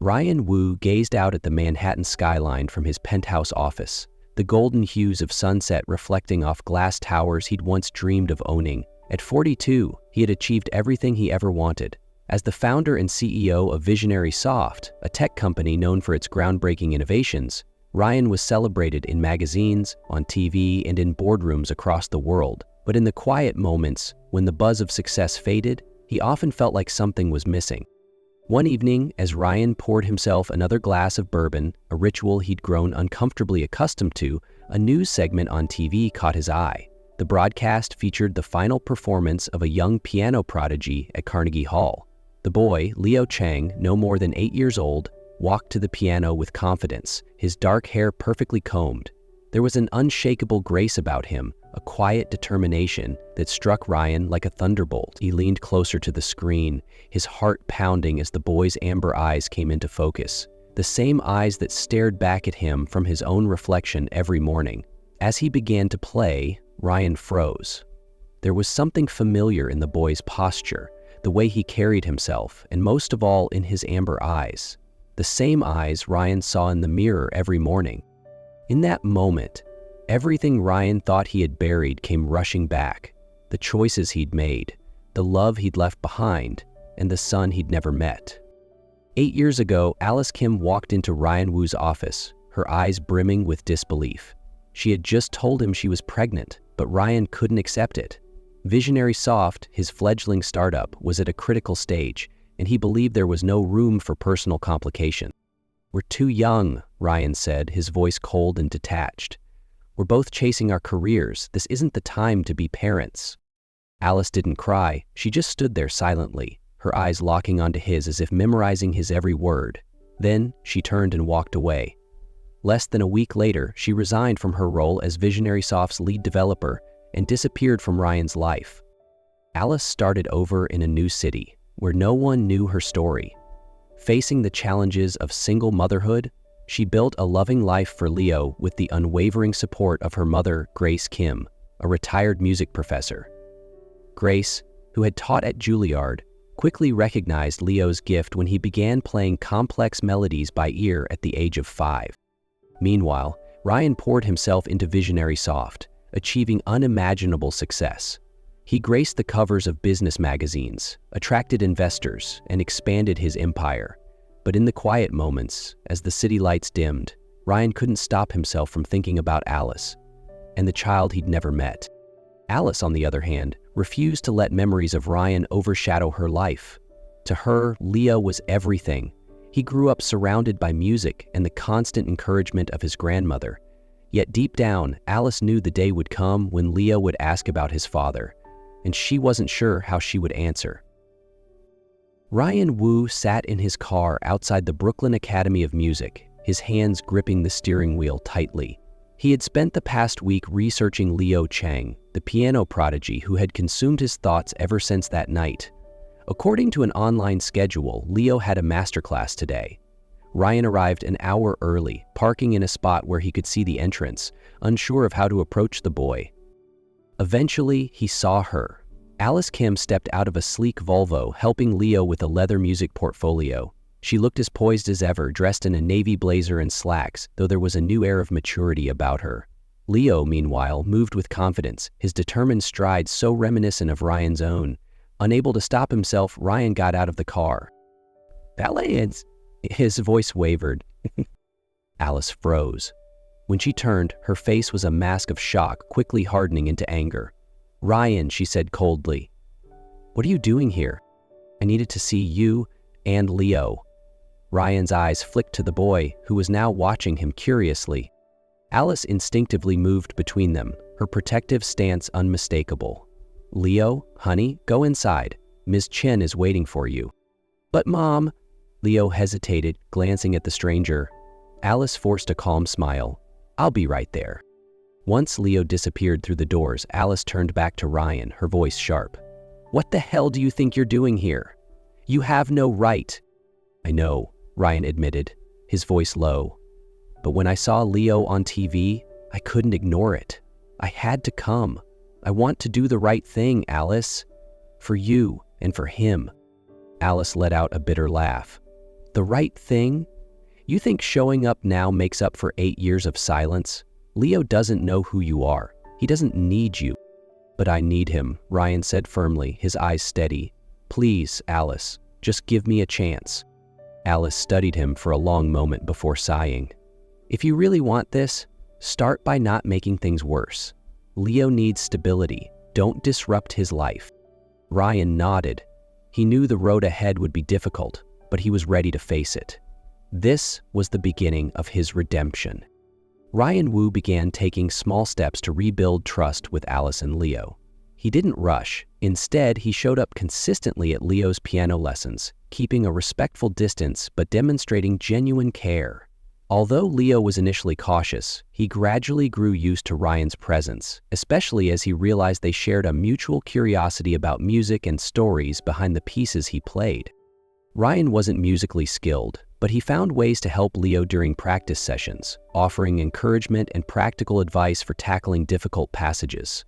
Ryan Wu gazed out at the Manhattan skyline from his penthouse office, the golden hues of sunset reflecting off glass towers he'd once dreamed of owning. At 42, he had achieved everything he ever wanted. As the founder and CEO of Visionary Soft, a tech company known for its groundbreaking innovations, Ryan was celebrated in magazines, on TV, and in boardrooms across the world. But in the quiet moments, when the buzz of success faded, he often felt like something was missing. One evening, as Ryan poured himself another glass of bourbon, a ritual he'd grown uncomfortably accustomed to, a news segment on TV caught his eye. The broadcast featured the final performance of a young piano prodigy at Carnegie Hall. The boy, Leo Chang, no more than 8 years old, walked to the piano with confidence, his dark hair perfectly combed. There was an unshakable grace about him, a quiet determination that struck Ryan like a thunderbolt. He leaned closer to the screen, his heart pounding as the boy's amber eyes came into focus, the same eyes that stared back at him from his own reflection every morning. As he began to play, Ryan froze. There was something familiar in the boy's posture, the way he carried himself, and most of all in his amber eyes. The same eyes Ryan saw in the mirror every morning. In that moment, everything Ryan thought he had buried came rushing back. The choices he'd made, the love he'd left behind, and the son he'd never met. 8 years ago, Alice Kim walked into Ryan Wu's office, her eyes brimming with disbelief. She had just told him she was pregnant, but Ryan couldn't accept it. Visionary Soft, his fledgling startup, was at a critical stage, and he believed there was no room for personal complication. "We're too young," Ryan said, his voice cold and detached. "We're both chasing our careers. This isn't the time to be parents." Alice didn't cry. She just stood there silently, her eyes locking onto his as if memorizing his every word. Then she turned and walked away. Less than a week later, she resigned from her role as Visionary Soft's lead developer and disappeared from Ryan's life. Alice started over in a new city, where no one knew her story. Facing the challenges of single motherhood, she built a loving life for Leo with the unwavering support of her mother, Grace Kim, a retired music professor. Grace, who had taught at Juilliard, quickly recognized Leo's gift when he began playing complex melodies by ear at the age of 5. Meanwhile, Ryan poured himself into Visionary Soft, achieving unimaginable success. He graced the covers of business magazines, attracted investors, and expanded his empire. But in the quiet moments, as the city lights dimmed, Ryan couldn't stop himself from thinking about Alice and the child he'd never met. Alice, on the other hand, refused to let memories of Ryan overshadow her life. To her, Leo was everything. He grew up surrounded by music and the constant encouragement of his grandmother. Yet deep down, Alice knew the day would come when Leo would ask about his father, and she wasn't sure how she would answer. Ryan Wu sat in his car outside the Brooklyn Academy of Music, his hands gripping the steering wheel tightly. He had spent the past week researching Leo Chang, the piano prodigy who had consumed his thoughts ever since that night. According to an online schedule, Leo had a masterclass today. Ryan arrived an hour early, parking in a spot where he could see the entrance, unsure of how to approach the boy. Eventually, he saw her. Alice Kim stepped out of a sleek Volvo, helping Leo with a leather music portfolio. She looked as poised as ever, dressed in a navy blazer and slacks, though there was a new air of maturity about her. Leo, meanwhile, moved with confidence, his determined stride so reminiscent of Ryan's own. Unable to stop himself, Ryan got out of the car. "Ballet," his voice wavered. Alice froze. When she turned, her face was a mask of shock, quickly hardening into anger. "Ryan," she said coldly, "what are you doing here? I needed to see you and Leo." Ryan's eyes flicked to the boy, who was now watching him curiously. Alice instinctively moved between them, her protective stance unmistakable. "Leo, honey, go inside. Ms. Chen is waiting for you." "But Mom," Leo hesitated, glancing at the stranger. Alice forced a calm smile. "I'll be right there." Once Leo disappeared through the doors, Alice turned back to Ryan, her voice sharp. "What the hell do you think you're doing here? You have no right." "I know," Ryan admitted, his voice low. "But when I saw Leo on TV, I couldn't ignore it. I had to come. I want to do the right thing, Alice. For you and for him." Alice let out a bitter laugh. The right thing? You think showing up now makes up for 8 years of silence? Leo doesn't know who you are. He doesn't need you. But I need him, Ryan said firmly, his eyes steady. Please, Alice, just give me a chance. Alice studied him for a long moment before sighing. If you really want this, start by not making things worse. Leo needs stability. Don't disrupt his life. Ryan nodded. He knew the road ahead would be difficult, but he was ready to face it. This was the beginning of his redemption. Ryan Wu began taking small steps to rebuild trust with Alice and Leo. He didn't rush. Instead, he showed up consistently at Leo's piano lessons, keeping a respectful distance but demonstrating genuine care. Although Leo was initially cautious, he gradually grew used to Ryan's presence, especially as he realized they shared a mutual curiosity about music and stories behind the pieces he played. Ryan wasn't musically skilled, but he found ways to help Leo during practice sessions, offering encouragement and practical advice for tackling difficult passages.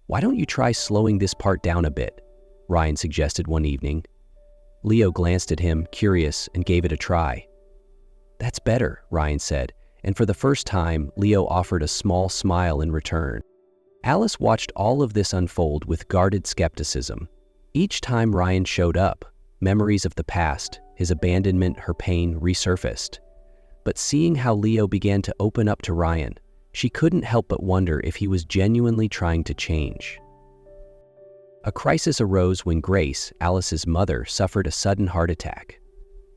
Why don't you try slowing this part down a bit? Ryan suggested one evening. Leo glanced at him, curious, and gave it a try. That's better, Ryan said, and for the first time, Leo offered a small smile in return. Alice watched all of this unfold with guarded skepticism. Each time Ryan showed up, memories of the past, his abandonment, her pain, resurfaced. But seeing how Leo began to open up to Ryan, she couldn't help but wonder if he was genuinely trying to change. A crisis arose when Grace, Alice's mother, suffered a sudden heart attack.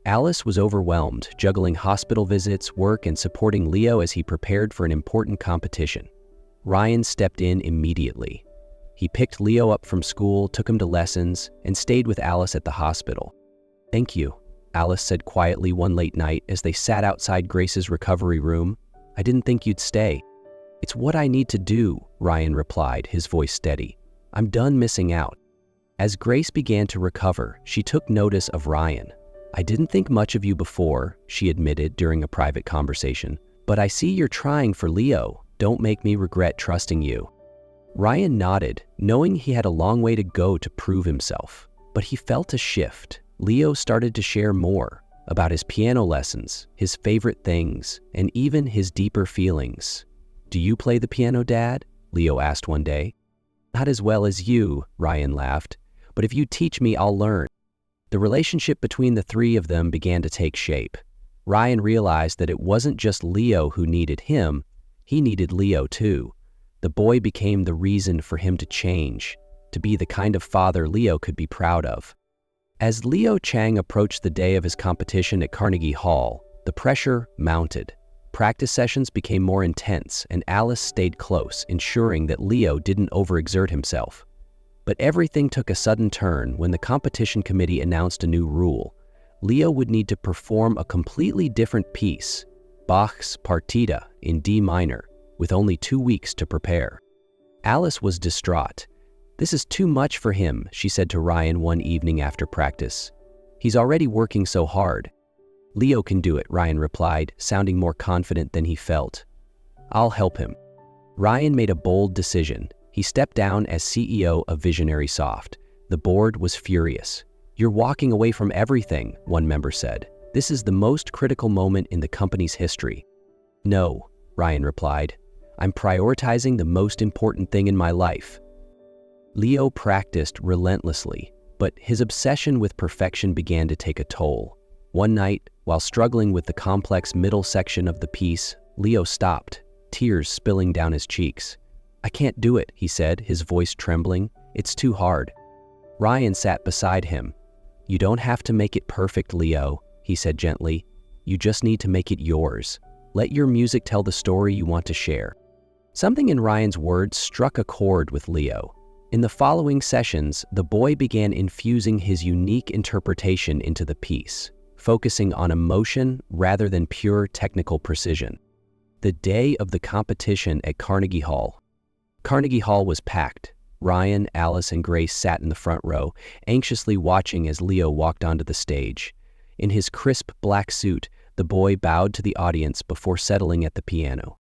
Alice was overwhelmed, juggling hospital visits, work, and supporting Leo as he prepared for an important competition. Ryan stepped in immediately. He picked Leo up from school, took him to lessons, and stayed with Alice at the hospital. Thank you, Alice said quietly one late night as they sat outside Grace's recovery room. I didn't think you'd stay. It's what I need to do, Ryan replied, his voice steady. I'm done missing out. As Grace began to recover, she took notice of Ryan. I didn't think much of you before, she admitted during a private conversation, but I see you're trying for Leo. Don't make me regret trusting you. Ryan nodded, knowing he had a long way to go to prove himself. But he felt a shift. Leo started to share more about his piano lessons, his favorite things, and even his deeper feelings. Do you play the piano, Dad? Leo asked one day. Not as well as you, Ryan laughed, but if you teach me, I'll learn. The relationship between the three of them began to take shape. Ryan realized that it wasn't just Leo who needed him, he needed Leo too. The boy became the reason for him to change, to be the kind of father Leo could be proud of. As Leo Chang approached the day of his competition at Carnegie Hall, the pressure mounted. Practice sessions became more intense, and Alice stayed close, ensuring that Leo didn't overexert himself. But everything took a sudden turn when the competition committee announced a new rule. Leo would need to perform a completely different piece, Bach's Partita in D minor, with only 2 weeks to prepare. Alice was distraught. This is too much for him, she said to Ryan one evening after practice. He's already working so hard. Leo can do it, Ryan replied, sounding more confident than he felt. I'll help him. Ryan made a bold decision. He stepped down as CEO of Visionary Soft. The board was furious. You're walking away from everything, one member said. This is the most critical moment in the company's history. No, Ryan replied. I'm prioritizing the most important thing in my life. Leo practiced relentlessly, but his obsession with perfection began to take a toll. One night, while struggling with the complex middle section of the piece, Leo stopped, tears spilling down his cheeks. I can't do it, he said, his voice trembling. It's too hard. Ryan sat beside him. You don't have to make it perfect, Leo, he said gently. You just need to make it yours. Let your music tell the story you want to share. Something in Ryan's words struck a chord with Leo. In the following sessions, the boy began infusing his unique interpretation into the piece, focusing on emotion rather than pure technical precision. The day of the competition at Carnegie Hall. Carnegie Hall was packed. Ryan, Alice, and Grace sat in the front row, anxiously watching as Leo walked onto the stage. In his crisp black suit, the boy bowed to the audience before settling at the piano.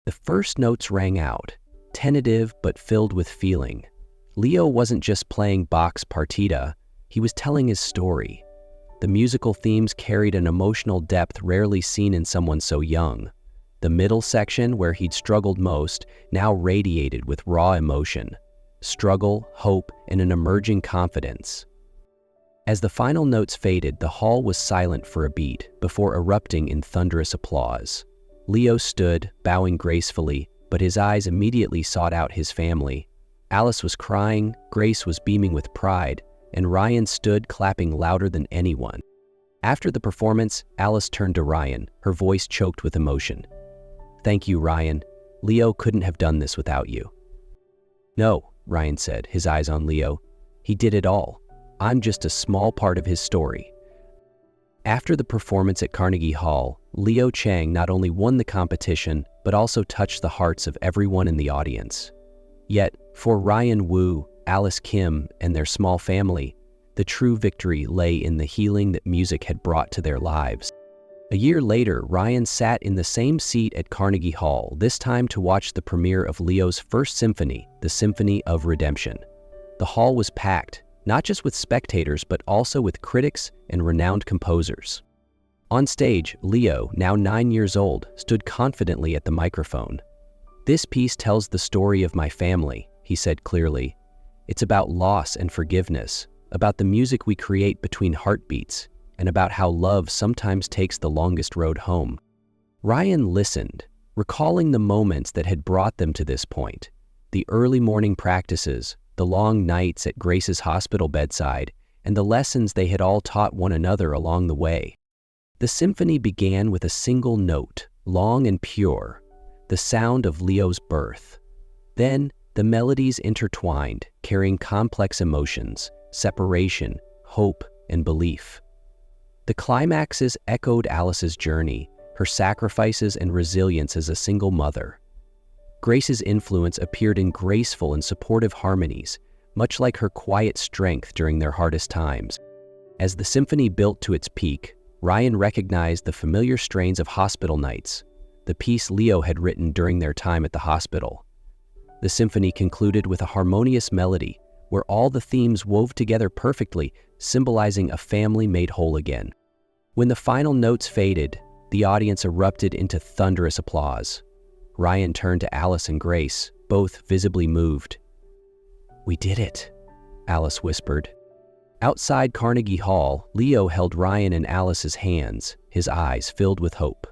The first notes rang out, tentative but filled with feeling. Leo wasn't just playing Bach's Partita, he was telling his story. The musical themes carried an emotional depth rarely seen in someone so young. The middle section, where he'd struggled most, now radiated with raw emotion, struggle, hope, and an emerging confidence. As the final notes faded, the hall was silent for a beat before erupting in thunderous applause. Leo stood, bowing gracefully, but his eyes immediately sought out his family. Alice was crying, Grace was beaming with pride, and Ryan stood clapping louder than anyone. After the performance, Alice turned to Ryan, her voice choked with emotion. "Thank you, Ryan. Leo couldn't have done this without you." "No," Ryan said, his eyes on Leo. "He did it all. I'm just a small part of his story." After the performance at Carnegie Hall, Leo Chang not only won the competition, but also touched the hearts of everyone in the audience. Yet, for Ryan Wu, Alice Kim, and their small family, the true victory lay in the healing that music had brought to their lives. A year later, Ryan sat in the same seat at Carnegie Hall, this time to watch the premiere of Leo's first symphony, the Symphony of Redemption. The hall was packed, not just with spectators, but also with critics and renowned composers. On stage, Leo, now 9 years old, stood confidently at the microphone. "This piece tells the story of my family," he said clearly. "It's about loss and forgiveness, about the music we create between heartbeats, and about how love sometimes takes the longest road home." Ryan listened, recalling the moments that had brought them to this point, the early morning practices, the long nights at Grace's hospital bedside, and the lessons they had all taught one another along the way. The symphony began with a single note, long and pure, the sound of Leo's birth. Then, the melodies intertwined, carrying complex emotions, separation, hope, and belief. The climaxes echoed Alice's journey, her sacrifices and resilience as a single mother. Grace's influence appeared in graceful and supportive harmonies, much like her quiet strength during their hardest times. As the symphony built to its peak, Ryan recognized the familiar strains of Hospital Nights, the piece Leo had written during their time at the hospital. The symphony concluded with a harmonious melody, where all the themes wove together perfectly, symbolizing a family made whole again. When the final notes faded, the audience erupted into thunderous applause. Ryan turned to Alice and Grace, both visibly moved. "We did it," Alice whispered. Outside Carnegie Hall, Leo held Ryan and Alice's hands, his eyes filled with hope.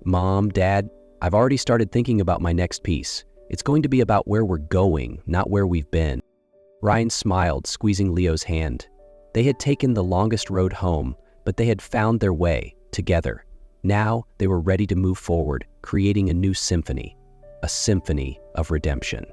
"Mom, Dad, I've already started thinking about my next piece. It's going to be about where we're going, not where we've been." Ryan smiled, squeezing Leo's hand. They had taken the longest road home, but they had found their way, together. Now, they were ready to move forward, creating a new symphony, a symphony of redemption.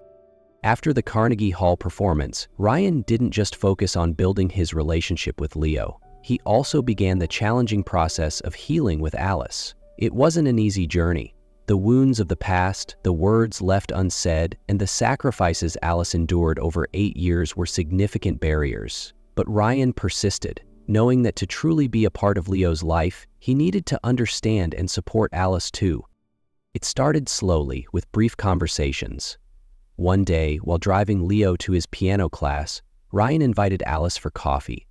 After the Carnegie Hall performance, Ryan didn't just focus on building his relationship with Leo. He also began the challenging process of healing with Alice. It wasn't an easy journey. The wounds of the past, the words left unsaid, and the sacrifices Alice endured over 8 years were significant barriers. But Ryan persisted, knowing that to truly be a part of Leo's life, he needed to understand and support Alice too. It started slowly, with brief conversations. One day, while driving Leo to his piano class, Ryan invited Alice for coffee.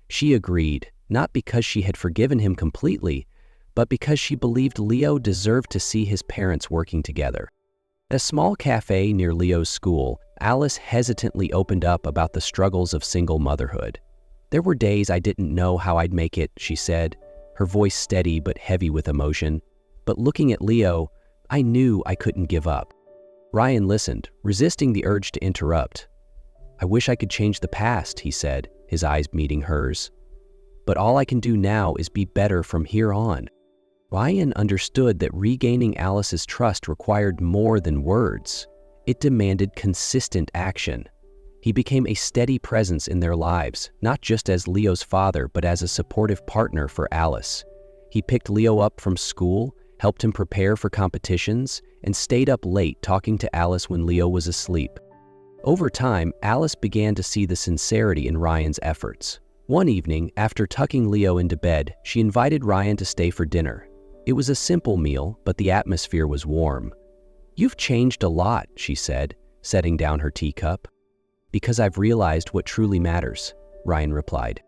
She agreed, not because she had forgiven him completely, but because she believed Leo deserved to see his parents working together. At a small cafe near Leo's school, Alice hesitantly opened up about the struggles of single motherhood. "There were days I didn't know how I'd make it," she said, her voice steady but heavy with emotion. "But looking at Leo, I knew I couldn't give up." Ryan listened, resisting the urge to interrupt. "I wish I could change the past," he said, his eyes meeting hers. "But all I can do now is be better from here on." Ryan understood that regaining Alice's trust required more than words. It demanded consistent action. He became a steady presence in their lives, not just as Leo's father, but as a supportive partner for Alice. He picked Leo up from school, helped him prepare for competitions, and stayed up late talking to Alice when Leo was asleep. Over time, Alice began to see the sincerity in Ryan's efforts. One evening, after tucking Leo into bed, she invited Ryan to stay for dinner. It was a simple meal, but the atmosphere was warm. "You've changed a lot," she said, setting down her teacup. "Because I've realized what truly matters," Ryan replied.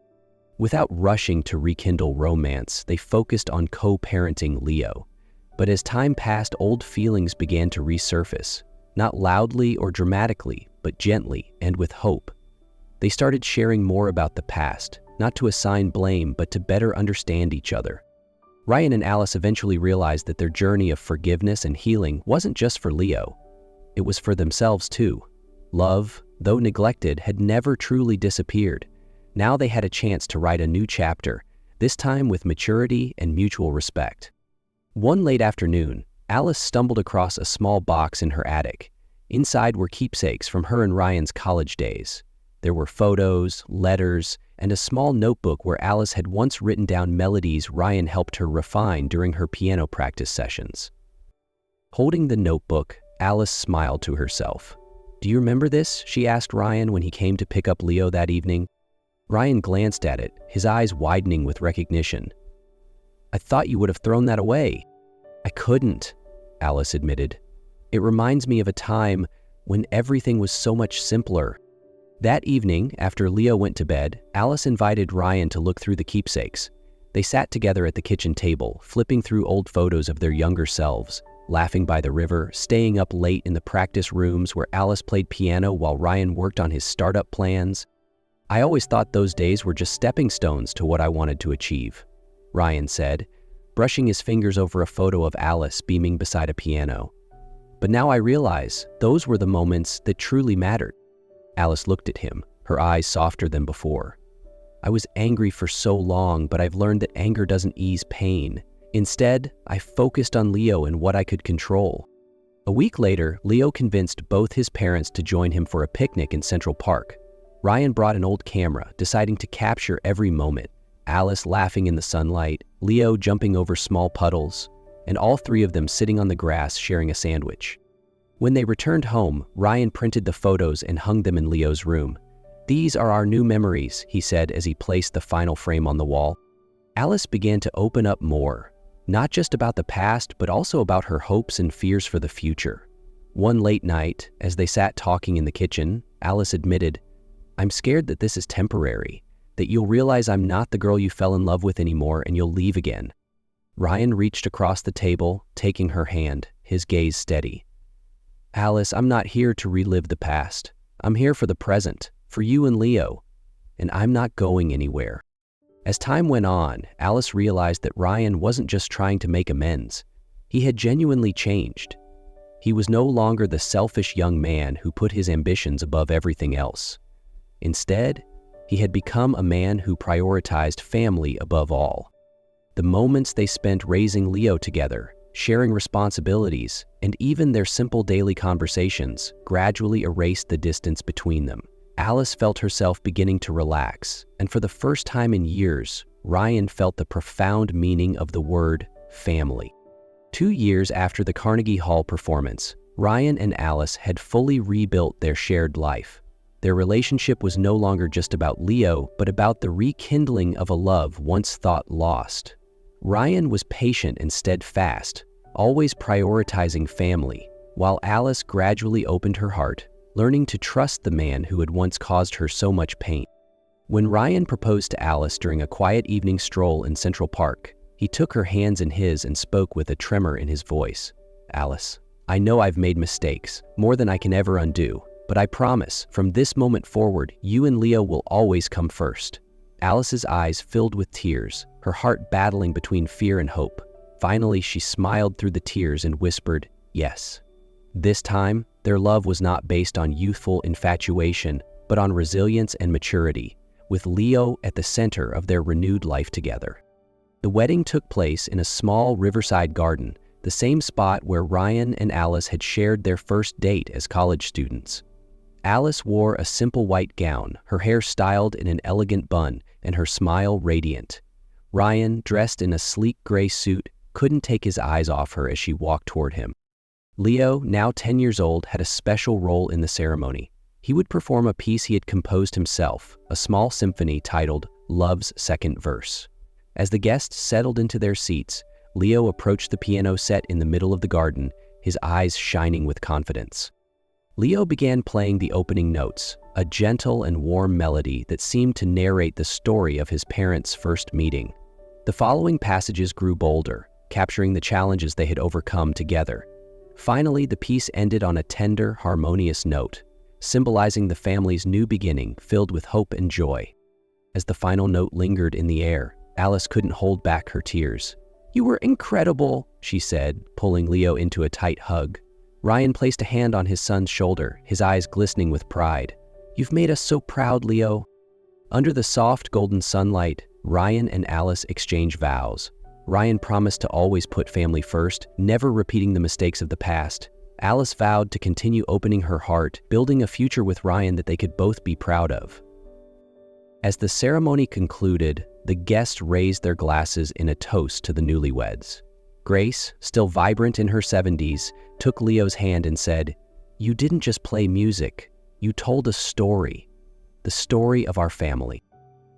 Without rushing to rekindle romance, they focused on co-parenting Leo. But as time passed, old feelings began to resurface, not loudly or dramatically, but gently and with hope. They started sharing more about the past, not to assign blame, but to better understand each other. Ryan and Alice eventually realized that their journey of forgiveness and healing wasn't just for Leo. It was for themselves too. Love, though neglected, had never truly disappeared. Now they had a chance to write a new chapter, this time with maturity and mutual respect. One late afternoon, Alice stumbled across a small box in her attic. Inside were keepsakes from her and Ryan's college days. There were photos, letters, and a small notebook where Alice had once written down melodies Ryan helped her refine during her piano practice sessions. Holding the notebook, Alice smiled to herself. "Do you remember this?" she asked Ryan when he came to pick up Leo that evening. Ryan glanced at it, his eyes widening with recognition. "I thought you would have thrown that away." "I couldn't," Alice admitted. "It reminds me of a time when everything was so much simpler." That evening, after Leo went to bed, Alice invited Ryan to look through the keepsakes. They sat together at the kitchen table, flipping through old photos of their younger selves, laughing by the river, staying up late in the practice rooms where Alice played piano while Ryan worked on his startup plans. "I always thought those days were just stepping stones to what I wanted to achieve," Ryan said, brushing his fingers over a photo of Alice beaming beside a piano. "But now I realize those were the moments that truly mattered." Alice looked at him, her eyes softer than before. "I was angry for so long, but I've learned that anger doesn't ease pain. Instead, I focused on Leo and what I could control." A week later, Leo convinced both his parents to join him for a picnic in Central Park. Ryan brought an old camera, deciding to capture every moment. Alice laughing in the sunlight, Leo jumping over small puddles, and all three of them sitting on the grass sharing a sandwich. When they returned home, Ryan printed the photos and hung them in Leo's room. "These are our new memories," he said as he placed the final frame on the wall. Alice began to open up more, not just about the past, but also about her hopes and fears for the future. One late night, as they sat talking in the kitchen, Alice admitted, "I'm scared that this is temporary, that you'll realize I'm not the girl you fell in love with anymore and you'll leave again." Ryan reached across the table, taking her hand, his gaze steady. "Alice, I'm not here to relive the past. I'm here for the present, for you and Leo, and I'm not going anywhere." As time went on, Alice realized that Ryan wasn't just trying to make amends. He had genuinely changed. He was no longer the selfish young man who put his ambitions above everything else. Instead, he had become a man who prioritized family above all. The moments they spent raising Leo together, sharing responsibilities, and even their simple daily conversations gradually erased the distance between them. Alice felt herself beginning to relax, and for the first time in years, Ryan felt the profound meaning of the word family. 2 years after the Carnegie Hall performance, Ryan and Alice had fully rebuilt their shared life. Their relationship was no longer just about Leo, but about the rekindling of a love once thought lost. Ryan was patient and steadfast, always prioritizing family, while Alice gradually opened her heart, learning to trust the man who had once caused her so much pain. When Ryan proposed to Alice during a quiet evening stroll in Central Park, he took her hands in his and spoke with a tremor in his voice. "Alice, I know I've made mistakes, more than I can ever undo, but I promise, from this moment forward, you and Leo will always come first." Alice's eyes filled with tears, her heart battling between fear and hope. Finally, she smiled through the tears and whispered, "Yes." This time, their love was not based on youthful infatuation, but on resilience and maturity, with Leo at the center of their renewed life together. The wedding took place in a small riverside garden, the same spot where Ryan and Alice had shared their first date as college students. Alice wore a simple white gown, her hair styled in an elegant bun, and her smile radiant. Ryan, dressed in a sleek gray suit, couldn't take his eyes off her as she walked toward him. Leo, now 10 years old, had a special role in the ceremony. He would perform a piece he had composed himself, a small symphony titled Love's Second Verse. As the guests settled into their seats, Leo approached the piano set in the middle of the garden, his eyes shining with confidence. Leo began playing the opening notes, a gentle and warm melody that seemed to narrate the story of his parents' first meeting. The following passages grew bolder, capturing the challenges they had overcome together. Finally, the piece ended on a tender, harmonious note, symbolizing the family's new beginning filled with hope and joy. As the final note lingered in the air, Alice couldn't hold back her tears. "You were incredible," she said, pulling Leo into a tight hug. Ryan placed a hand on his son's shoulder, his eyes glistening with pride. "You've made us so proud, Leo." Under the soft golden sunlight, Ryan and Alice exchanged vows. Ryan promised to always put family first, never repeating the mistakes of the past. Alice vowed to continue opening her heart, building a future with Ryan that they could both be proud of. As the ceremony concluded, the guests raised their glasses in a toast to the newlyweds. Grace, still vibrant in her 70s, took Leo's hand and said, "You didn't just play music, you told a story, the story of our family."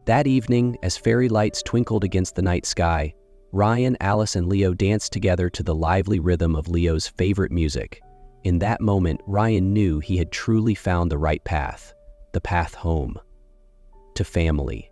That evening, as fairy lights twinkled against the night sky, Ryan, Alice, and Leo danced together to the lively rhythm of Leo's favorite music. In that moment, Ryan knew he had truly found the right path, the path home, to family.